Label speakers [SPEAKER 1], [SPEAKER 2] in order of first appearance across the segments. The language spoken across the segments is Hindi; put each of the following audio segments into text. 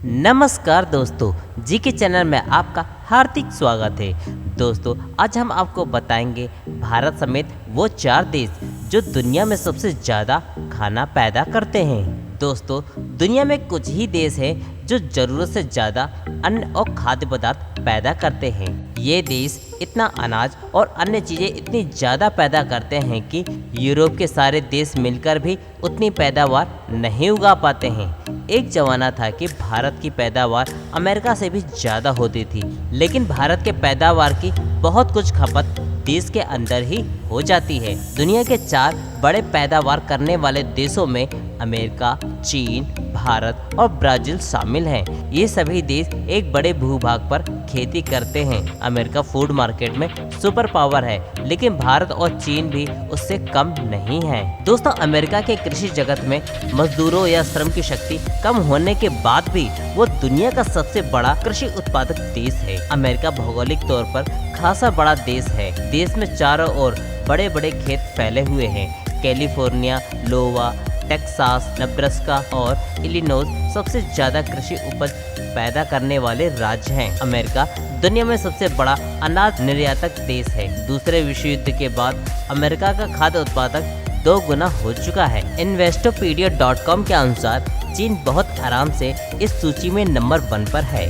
[SPEAKER 1] नमस्कार दोस्तों, जी के चैनल में आपका हार्दिक स्वागत है। दोस्तों, आज हम आपको बताएंगे भारत समेत वो 4 देश जो दुनिया में सबसे ज़्यादा खाना पैदा करते हैं। दोस्तों, दुनिया में कुछ ही देश हैं जो ज़रूरत से ज़्यादा अन्न और खाद्य पदार्थ पैदा करते हैं। ये देश इतना अनाज और अन्य चीज़ें इतनी ज़्यादा पैदा करते हैं कि यूरोप के सारे देश मिलकर भी उतनी पैदावार नहीं उगा पाते हैं। एक ज़माना था कि भारत की पैदावार अमेरिका से भी ज़्यादा होती थी, लेकिन भारत के पैदावार की बहुत कुछ खपत देश के अंदर ही हो जाती है। दुनिया के 4 बड़े पैदावार करने वाले देशों में अमेरिका, चीन, भारत और ब्राज़ील शामिल हैं। ये सभी देश एक बड़े भूभाग पर खेती करते हैं। अमेरिका फूड मार्केट में सुपर पावर है, लेकिन भारत और चीन भी उससे कम नहीं है। दोस्तों, अमेरिका के कृषि जगत में मजदूरों या श्रम की शक्ति कम होने के बाद भी वो दुनिया का सबसे बड़ा कृषि उत्पादक देश है। अमेरिका भौगोलिक तौर पर खासा बड़ा देश है। देश में चारों ओर बड़े बड़े खेत फैले हुए हैं। कैलिफोर्निया, लोवा, टेक्सास, नेब्रास्का और इलिनॉइस सबसे ज़्यादा कृषि उपज पैदा करने वाले राज्य हैं। अमेरिका दुनिया में सबसे बड़ा अनाज निर्यातक देश है। दूसरे विश्व युद्ध के बाद अमेरिका का खाद्य उत्पादक 2 गुना हो चुका है। Investopedia.com के अनुसार चीन बहुत आराम से इस सूची में नंबर 1 पर है।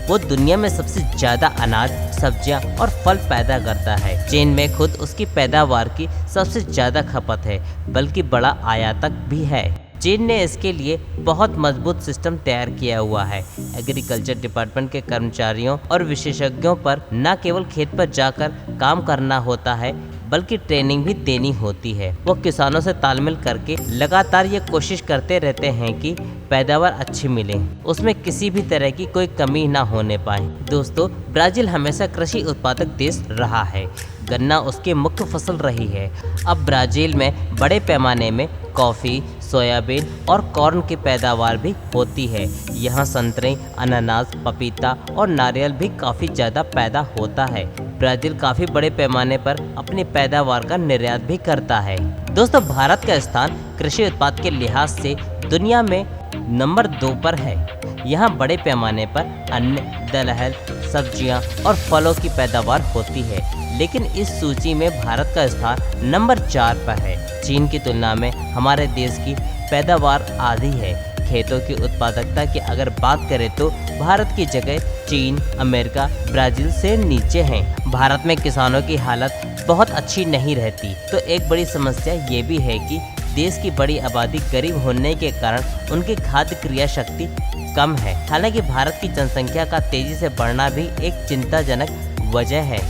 [SPEAKER 1] वो दुनिया में सबसे ज़्यादा अनाज, सब्जियां और फल पैदा करता है। चीन में खुद उसकी पैदावार की सबसे ज़्यादा खपत है, बल्कि बड़ा आयातक भी है। चीन ने इसके लिए बहुत मजबूत सिस्टम तैयार किया हुआ है। एग्रीकल्चर डिपार्टमेंट के कर्मचारियों और विशेषज्ञों पर न केवल खेत पर जाकर काम करना होता है, बल्कि ट्रेनिंग भी देनी होती है। वो किसानों से तालमेल करके लगातार ये कोशिश करते रहते हैं कि पैदावार अच्छी मिले, उसमें किसी भी तरह की कोई कमी ना होने पाए। दोस्तों, ब्राज़ील हमेशा कृषि उत्पादक देश रहा है। गन्ना उसकी मुख्य फसल रही है। अब ब्राज़ील में बड़े पैमाने में कॉफ़ी, सोयाबीन और कॉर्न की पैदावार भी होती है। यहाँ संतरे, अनानास, पपीता और नारियल भी काफ़ी ज़्यादा पैदा होता है। ब्राज़ील काफ़ी बड़े पैमाने पर अपनी पैदावार का निर्यात भी करता है। दोस्तों, भारत का स्थान कृषि उत्पाद के लिहाज से दुनिया में नंबर 2 पर है। यहाँ बड़े पैमाने पर अन्न, दलहन, सब्जियाँ और फलों की पैदावार होती है, लेकिन इस सूची में भारत का स्थान नंबर 4 पर है। चीन की तुलना में हमारे देश की पैदावार आधी है। खेतों की उत्पादकता की अगर बात करें तो भारत की जगह चीन, अमेरिका, ब्राज़ील से नीचे हैं। भारत में किसानों की हालत बहुत अच्छी नहीं रहती। तो एक बड़ी समस्या ये भी है कि देश की बड़ी आबादी गरीब होने के कारण उनकी खाद्य क्रिया शक्ति कम है। हालांकि भारत की जनसंख्या का तेजी से बढ़ना भी एक चिंताजनक वजह है।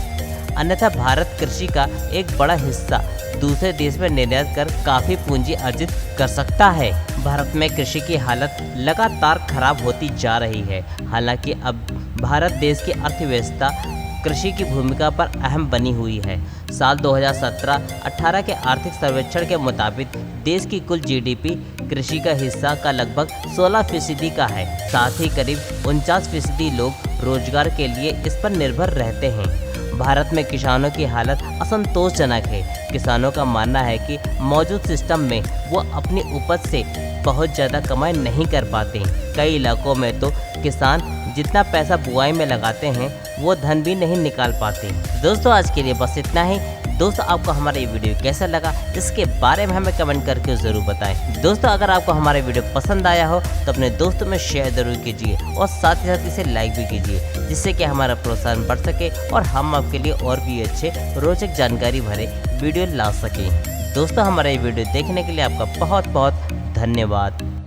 [SPEAKER 1] अन्यथा भारत कृषि का एक बड़ा हिस्सा दूसरे देश में निर्यात कर काफ़ी पूंजी अर्जित कर सकता है। भारत में कृषि की हालत लगातार खराब होती जा रही है। हालांकि अब भारत देश की अर्थव्यवस्था कृषि की भूमिका पर अहम बनी हुई है। साल 2017-18 के आर्थिक सर्वेक्षण के मुताबिक देश की कुल जीडीपी कृषि का हिस्सा का लगभग 16% का है। साथ ही करीब 49% लोग रोजगार के लिए इस पर निर्भर रहते हैं। भारत में किसानों की हालत असंतोषजनक है। किसानों का मानना है कि मौजूद सिस्टम में वो अपनी उपज से बहुत ज़्यादा कमाई नहीं कर पाते। कई इलाकों में तो किसान जितना पैसा बुआई में लगाते हैं वो धन भी नहीं निकाल पाते। दोस्तों, आज के लिए बस इतना ही। दोस्तों, आपको हमारा ये वीडियो कैसा लगा इसके बारे में हमें कमेंट करके ज़रूर बताएं। दोस्तों, अगर आपको हमारा वीडियो पसंद आया हो तो अपने दोस्तों में शेयर ज़रूर कीजिए और साथ ही साथ इसे लाइक भी कीजिए, जिससे कि हमारा प्रोत्साहन बढ़ सके और हम आपके लिए और भी अच्छे रोचक जानकारी भरे वीडियो ला सकें। दोस्तों, हमारा ये वीडियो देखने के लिए आपका बहुत बहुत धन्यवाद।